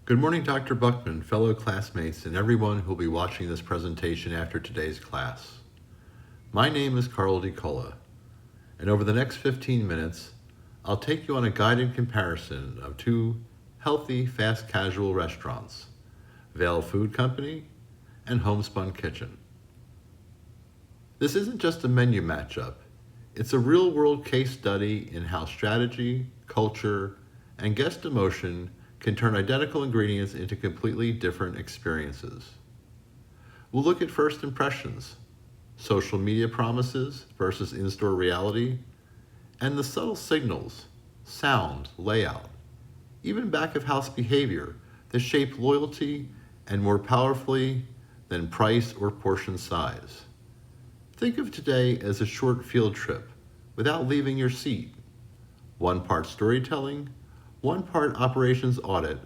Good morning, Dr. Buckman, fellow classmates, and everyone who will be watching this presentation after today's class. My name is Carl DiCola, and over the next 15 minutes, I'll take you on a guided comparison of two healthy, fast casual restaurants, Vale Food Company and Homespun Kitchen. This isn't just a menu matchup, it's a real-world case study in how strategy, culture, and guest emotion can turn identical ingredients into completely different experiences. We'll look at first impressions, social media promises versus in-store reality, and the subtle signals, sound, layout, even back-of-house behavior that shape loyalty and more powerfully than price or portion size. Think of today as a short field trip without leaving your seat. One part storytelling, one part operations audit,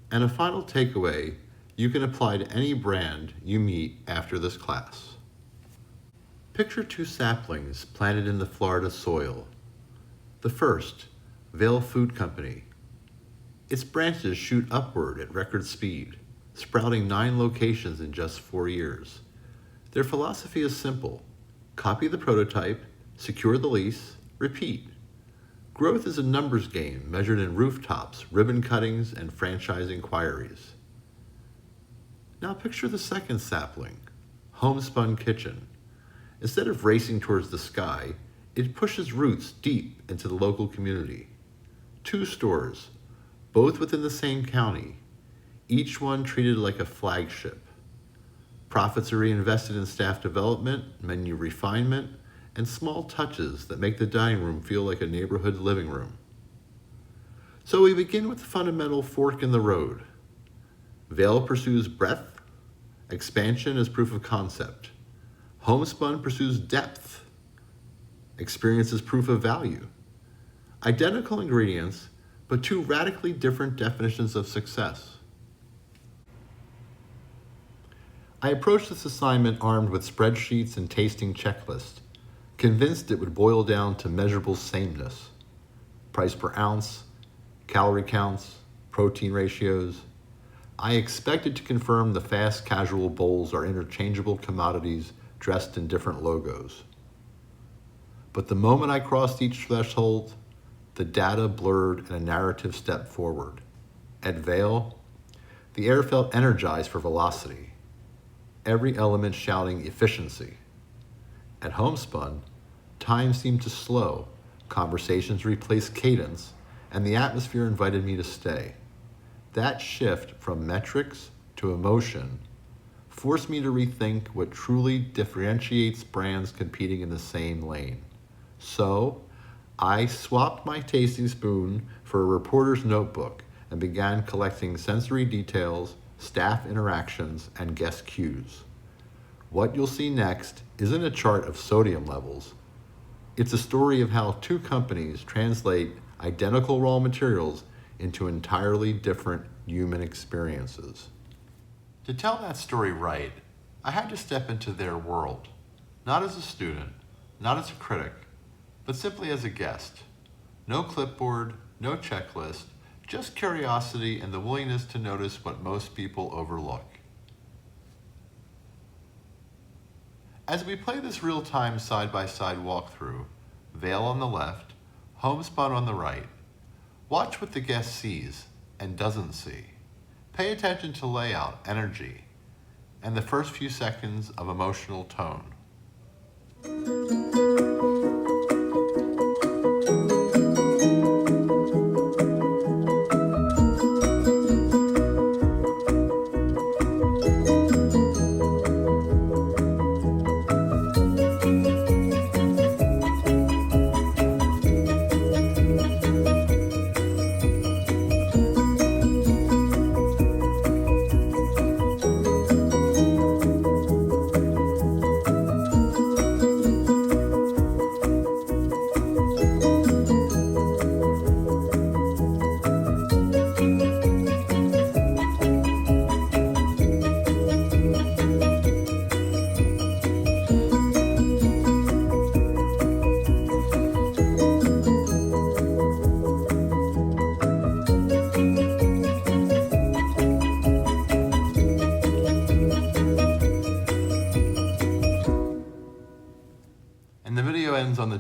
and a final takeaway you can apply to any brand you meet after this class. Picture two saplings planted in the Florida soil. The first, Vale Food Company. Its branches shoot upward at record speed, sprouting 9 locations in just 4 years. Their philosophy is simple: copy the prototype, secure the lease, repeat. Growth is a numbers game measured in rooftops, ribbon cuttings, and franchise inquiries. Now picture the second sapling, Homespun Kitchen. Instead of racing towards the sky, it pushes roots deep into the local community. 2 stores, both within the same county, each one treated like a flagship. Profits are reinvested in staff development, menu refinement, and small touches that make the dining room feel like a neighborhood living room. So we begin with the fundamental fork in the road. Vale pursues breadth, expansion as proof of concept. Homespun pursues depth, experience as proof of value. Identical ingredients, but 2 radically different definitions of success. I approached this assignment armed with spreadsheets and tasting checklists, convinced it would boil down to measurable sameness. Price per ounce, calorie counts, protein ratios. I expected to confirm the fast casual bowls are interchangeable commodities dressed in different logos. But the moment I crossed each threshold, the data blurred and a narrative stepped forward. At Vale, the air felt energized for velocity, every element shouting efficiency. At Homespun, time seemed to slow, conversations replaced cadence, and the atmosphere invited me to stay. That shift from metrics to emotion forced me to rethink what truly differentiates brands competing in the same lane. So, I swapped my tasting spoon for a reporter's notebook and began collecting sensory details, staff interactions, and guest cues. What you'll see next isn't a chart of sodium levels. It's a story of how 2 companies translate identical raw materials into entirely different human experiences. To tell that story right, I had to step into their world, not as a student, not as a critic, but simply as a guest. No clipboard, no checklist, just curiosity and the willingness to notice what most people overlook. As we play this real-time side-by-side walkthrough, Vale on the left, Homespun on the right, watch what the guest sees and doesn't see. Pay attention to layout, energy, and the first few seconds of emotional tone.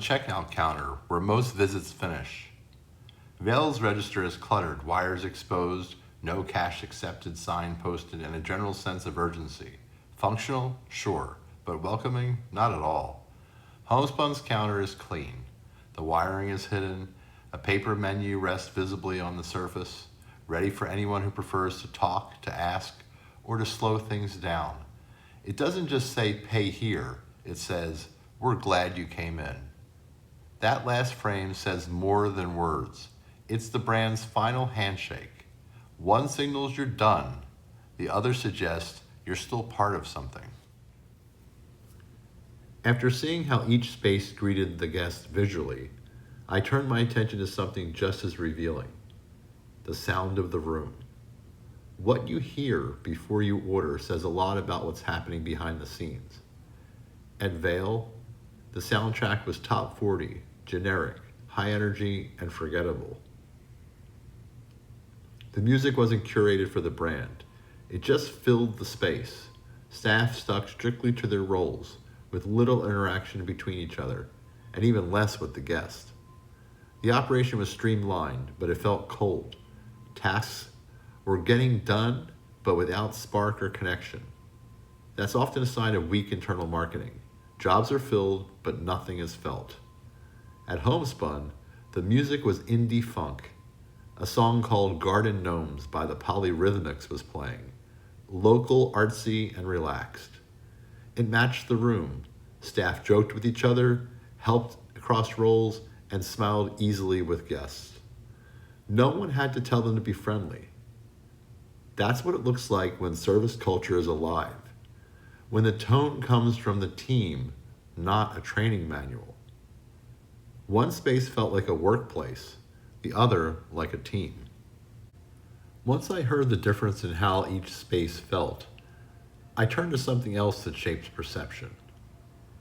checkout counter where most visits finish. Vale's register is cluttered, wires exposed, no cash accepted sign posted, and a general sense of urgency. Functional? Sure, but welcoming? Not at all. Homespun's counter is clean. The wiring is hidden, a paper menu rests visibly on the surface, ready for anyone who prefers to talk, to ask, or to slow things down. It doesn't just say pay here, it says, we're glad you came in. That last frame says more than words. It's the brand's final handshake. One signals you're done, the other suggests you're still part of something. After seeing how each space greeted the guest visually, I turned my attention to something just as revealing: the sound of the room. What you hear before you order says a lot about what's happening behind the scenes. At Vale, the soundtrack was top 40, generic, high energy, and forgettable. The music wasn't curated for the brand. It just filled the space. Staff stuck strictly to their roles, with little interaction between each other, and even less with the guest. The operation was streamlined, but it felt cold. Tasks were getting done, but without spark or connection. That's often a sign of weak internal marketing. Jobs are filled, but nothing is felt. At Homespun, the music was indie funk. A song called Garden Gnomes by the Polyrhythmics was playing. Local, artsy, and relaxed. It matched the room. Staff joked with each other, helped across roles, and smiled easily with guests. No one had to tell them to be friendly. That's what it looks like when service culture is alive. When the tone comes from the team, not a training manual. One space felt like a workplace, the other like a team. Once I heard the difference in how each space felt, I turned to something else that shapes perception: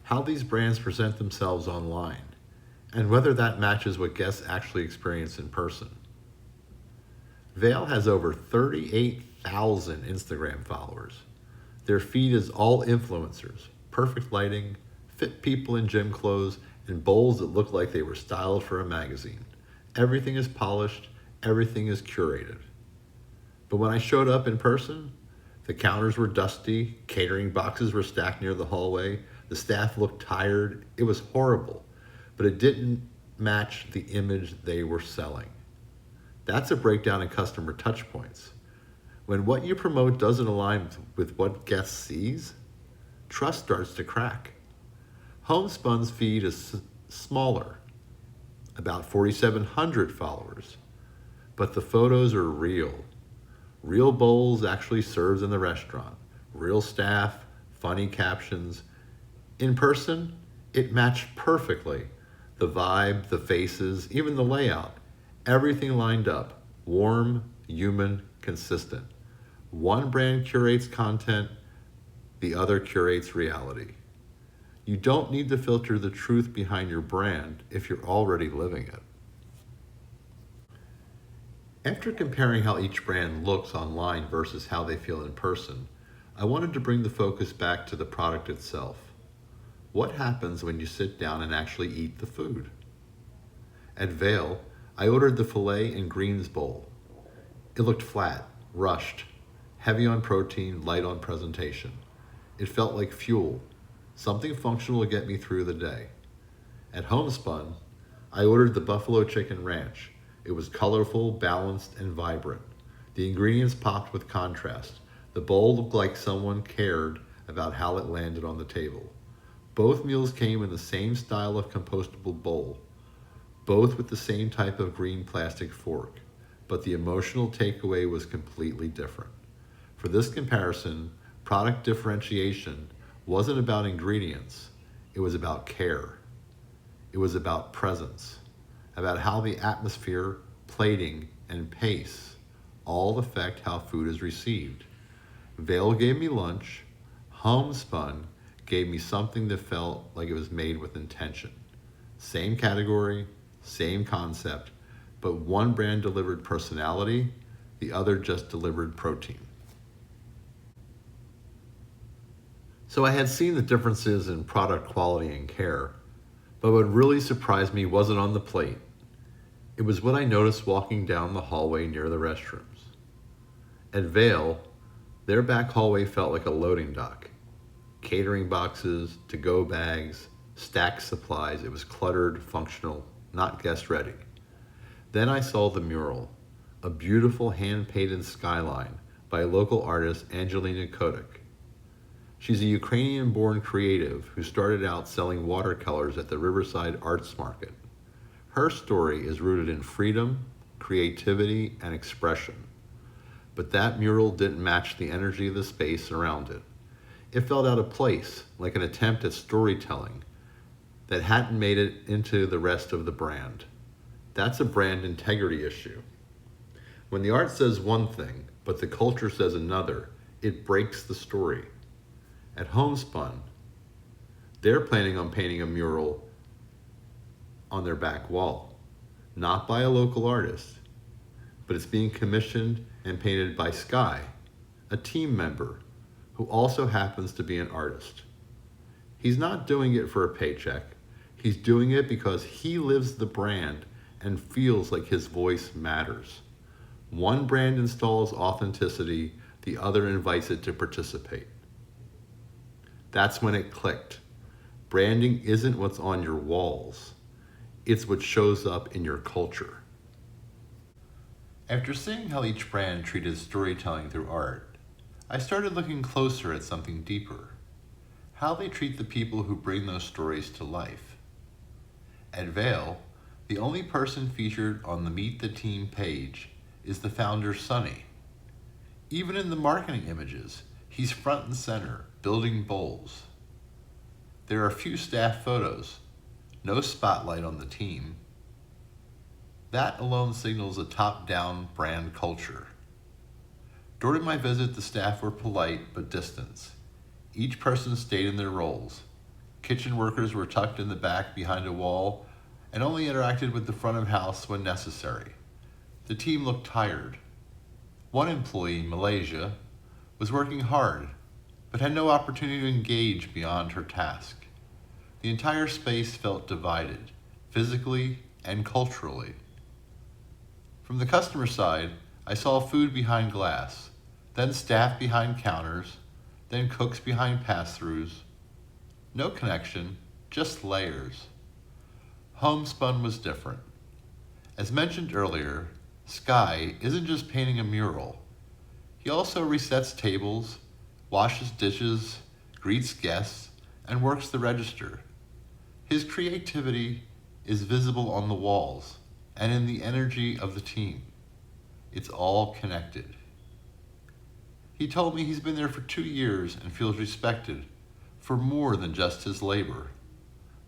how these brands present themselves online, and whether that matches what guests actually experience in person. Vale has over 38,000 Instagram followers. Their feed is all influencers, perfect lighting, fit people in gym clothes, and bowls that look like they were styled for a magazine. Everything is polished, everything is curated. But when I showed up in person, the counters were dusty, catering boxes were stacked near the hallway, the staff looked tired. It was horrible, but it didn't match the image they were selling. That's a breakdown in customer touchpoints. When what you promote doesn't align with what guests sees, trust starts to crack. Homespun's feed is smaller, about 4,700 followers, but the photos are real. Real bowls actually served in the restaurant, real staff, funny captions. In person, it matched perfectly. The vibe, the faces, even the layout, everything lined up, warm, human, consistent. One brand curates content, the other curates reality. You don't need to filter the truth behind your brand if you're already living it. After comparing how each brand looks online versus how they feel in person, I wanted to bring the focus back to the product itself. What happens when you sit down and actually eat the food? At Vale, I ordered the filet and greens bowl. It looked flat, rushed, heavy on protein, light on presentation. It felt like fuel, something functional to get me through the day. At Homespun, I ordered the buffalo chicken ranch. It was colorful, balanced, and vibrant. The ingredients popped with contrast. The bowl looked like someone cared about how it landed on the table. Both meals came in the same style of compostable bowl, both with the same type of green plastic fork, but the emotional takeaway was completely different. For this comparison, product differentiation wasn't about ingredients, it was about care. It was about presence, about how the atmosphere, plating, and pace all affect how food is received. Vale gave me lunch, Homespun gave me something that felt like it was made with intention. Same category, same concept, but one brand delivered personality, the other just delivered protein. So I had seen the differences in product quality and care, But what really surprised me wasn't on the plate. It was what I noticed walking down the hallway near the restrooms. At Vale, their back hallway felt like a loading dock. Catering boxes, to-go bags, stacked supplies. It was cluttered, functional, not guest ready. Then I saw the mural, a beautiful hand-painted skyline by local artist Angelina Kodik. She's a Ukrainian-born creative who started out selling watercolors at the Riverside Arts Market. Her story is rooted in freedom, creativity, and expression. But that mural didn't match the energy of the space around it. It felt out of place, like an attempt at storytelling that hadn't made it into the rest of the brand. That's a brand integrity issue. When the art says one thing, but the culture says another, it breaks the story. At Spun, they're planning on painting a mural on their back wall, not by a local artist, but it's being commissioned and painted by Sky, a team member who also happens to be an artist. He's not doing it for a paycheck. He's doing it because he lives the brand and feels like his voice matters. One brand installs authenticity, the other invites it to participate. That's when it clicked. Branding isn't what's on your walls. It's what shows up in your culture. After seeing how each brand treated storytelling through art, I started looking closer at something deeper. How they treat the people who bring those stories to life. At Vale, the only person featured on the Meet the Team page is the founder, Sonny. Even in the marketing images, he's front and center, building bowls. There are few staff photos, no spotlight on the team. That alone signals a top-down brand culture. During my visit, the staff were polite but distant. Each person stayed in their roles. Kitchen workers were tucked in the back behind a wall and only interacted with the front of house when necessary. The team looked tired. One employee, Malaysia, was working hard, but had no opportunity to engage beyond her task. The entire space felt divided, physically and culturally. From the customer side, I saw food behind glass, then staff behind counters, then cooks behind pass-throughs. No connection, just layers. Spun was different. As mentioned earlier, Sky isn't just painting a mural. He also resets tables, washes dishes, greets guests, and works the register. His creativity is visible on the walls and in the energy of the team. It's all connected. He told me he's been there for 2 years and feels respected for more than just his labor.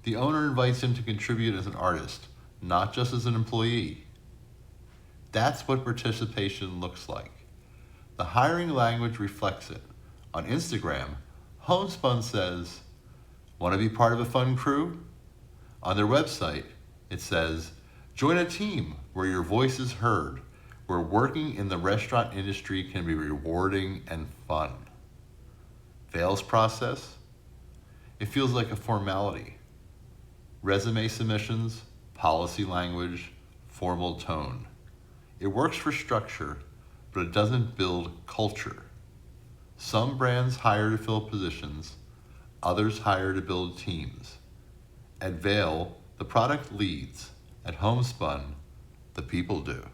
The owner invites him to contribute as an artist, not just as an employee. That's what participation looks like. The hiring language reflects it. On Instagram, Spun says, "Want to be part of a fun crew?" On their website, it says, "Join a team where your voice is heard, where working in the restaurant industry can be rewarding and fun." Vale's process? It feels like a formality. Resume submissions, policy language, formal tone. It works for structure, but it doesn't build culture. Some brands hire to fill positions, others hire to build teams. At Vale, the product leads. At Spun, the people do.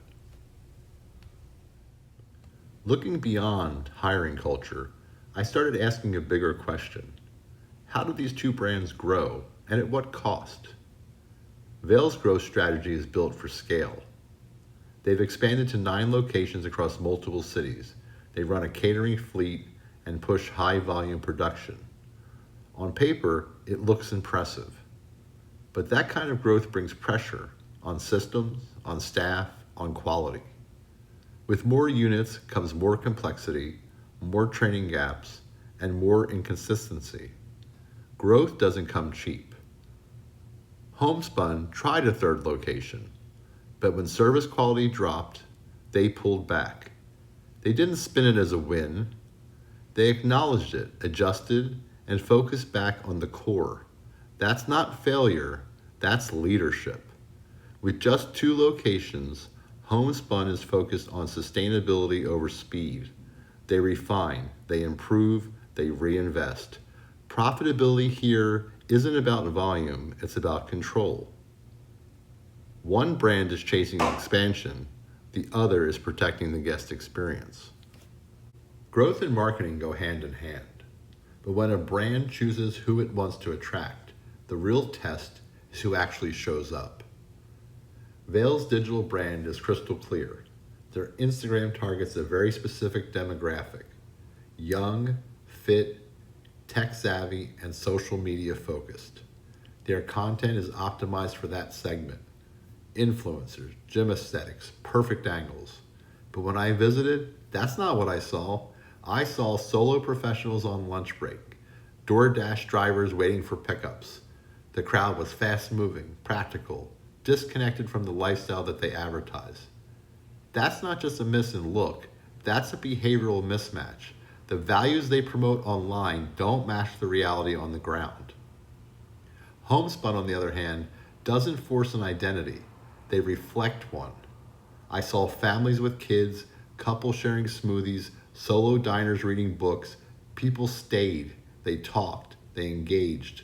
Looking beyond hiring culture, I started asking a bigger question. How do these two brands grow, and at what cost? Vale's growth strategy is built for scale. They've expanded to 9 locations across multiple cities. They run a catering fleet and push high-volume production. On paper, it looks impressive. But that kind of growth brings pressure on systems, on staff, on quality. With more units comes more complexity, more training gaps, and more inconsistency. Growth doesn't come cheap. Spun tried a 3rd location, but when service quality dropped, they pulled back. They didn't spin it as a win. They acknowledged it, adjusted, and focused back on the core. That's not failure, That's leadership. With just 2 locations, Homespun is focused on sustainability over speed. They refine, they improve, they reinvest. Profitability here isn't about volume, it's about control. One brand is chasing expansion, the other is protecting the guest experience. Growth and marketing go hand in hand, but when a brand chooses who it wants to attract, the real test is who actually shows up. Vale's digital brand is crystal clear. Their Instagram targets a very specific demographic: young, fit, tech-savvy, and social media focused. Their content is optimized for that segment. Influencers, gym aesthetics, perfect angles. But when I visited, that's not what I saw. I saw solo professionals on lunch break, DoorDash drivers waiting for pickups. The crowd was fast-moving, practical, disconnected from the lifestyle that they advertise. That's not just a miss in look, that's a behavioral mismatch. The values they promote online don't match the reality on the ground. Homespun, on the other hand, doesn't force an identity, they reflect one. I saw families with kids, couples sharing smoothies, solo diners reading books. People stayed, they talked, they engaged.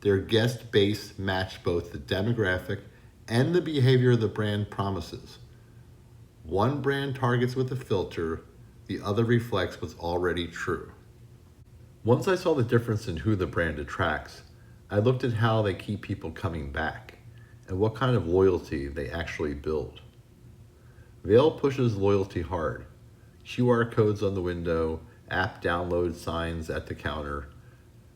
Their guest base matched both the demographic and the behavior the brand promises. One brand targets with a filter, the other reflects what's already true. Once I saw the difference in who the brand attracts, I looked at how they keep people coming back and what kind of loyalty they actually build. Vale pushes loyalty hard. QR codes on the window, app download signs at the counter.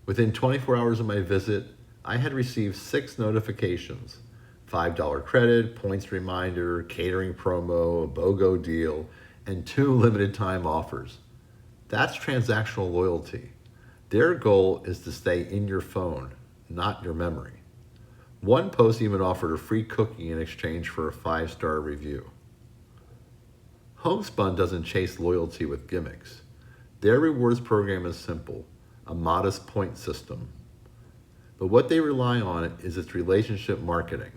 Within 24 hours of my visit, I had received 6 notifications: $5 credit, points reminder, catering promo, a BOGO deal, and 2 limited time offers. That's transactional loyalty. Their goal is to stay in your phone, not your memory. One post even offered a free cookie in exchange for a 5-star review. Homespun doesn't chase loyalty with gimmicks. Their rewards program is simple, a modest point system. But what they rely on is its relationship marketing.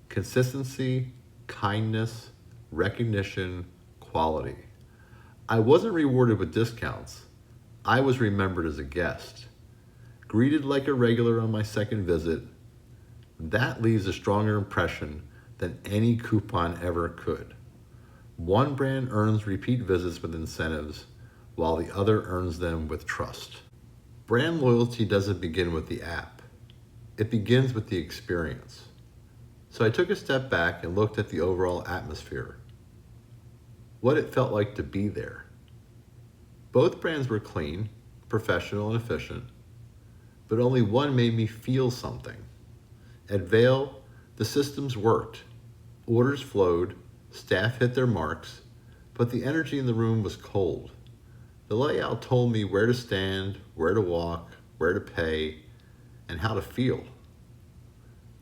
Consistency, kindness, recognition, quality. I wasn't rewarded with discounts. I was remembered as a guest. Greeted like a regular on my second visit. That leaves a stronger impression than any coupon ever could. One brand earns repeat visits with incentives, while the other earns them with trust. Brand loyalty doesn't begin with the app. It begins with the experience. So I took a step back and looked at the overall atmosphere, what it felt like to be there. Both brands were clean, professional, and efficient, but only one made me feel something. At Vale, the systems worked. Orders flowed, staff hit their marks, but the energy in the room was cold. The layout told me where to stand, where to walk, where to pay, and how to feel.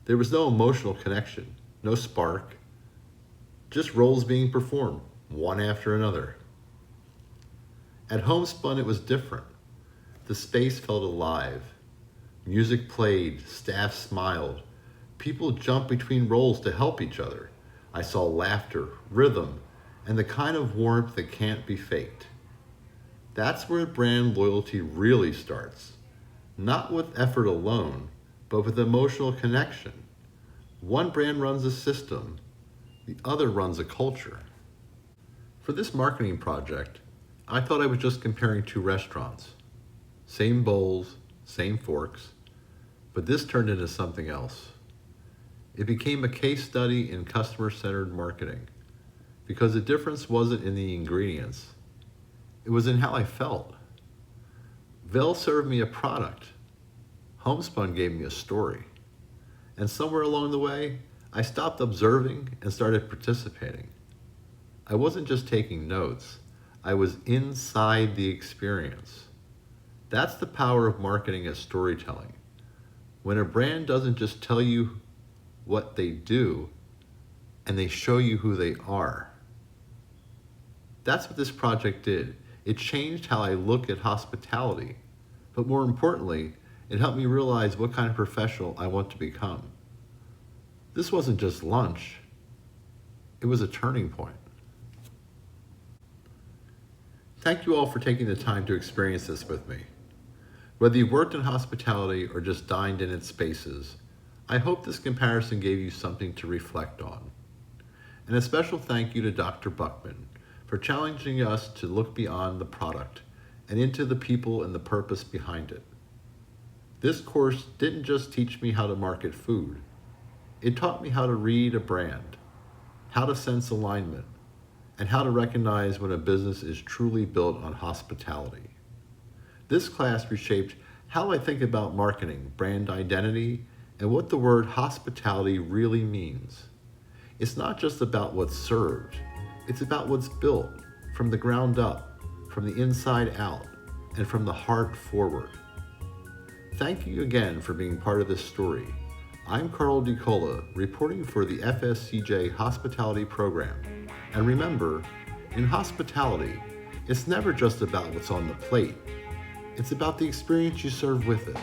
There was no emotional connection, no spark, just roles being performed, one after another. At Homespun, it was different. The space felt alive. Music played, staff smiled. People jumped between roles to help each other. I saw laughter, rhythm, and the kind of warmth that can't be faked. That's where brand loyalty really starts. Not with effort alone, but with emotional connection. One brand runs a system, the other runs a culture. For this marketing project, I thought I was just comparing 2 restaurants. Same bowls, same forks, but this turned into something else. It became a case study in customer-centered marketing, because the difference wasn't in the ingredients, it was in how I felt. Vale served me a product. Homespun gave me a story. And somewhere along the way, I stopped observing and started participating. I wasn't just taking notes, I was inside the experience. That's the power of marketing as storytelling. When a brand doesn't just tell you what they do, and they show you who they are. That's what this project did. It changed how I look at hospitality, but more importantly, it helped me realize what kind of professional I want to become. This wasn't just lunch, it was a turning point. Thank you all for taking the time to experience this with me. Whether you worked in hospitality or just dined in its spaces, I hope this comparison gave you something to reflect on. And a special thank you to Dr. Buckman for challenging us to look beyond the product and into the people and the purpose behind it. This course didn't just teach me how to market food. It taught me how to read a brand, how to sense alignment, and how to recognize when a business is truly built on hospitality. This class reshaped how I think about marketing, brand identity, and what the word hospitality really means. It's not just about what's served, it's about what's built from the ground up, from the inside out, and from the heart forward. Thank you again for being part of this story. I'm Carl DiCola, reporting for the FSCJ Hospitality Program. And remember, in hospitality, it's never just about what's on the plate. It's about the experience you serve with it.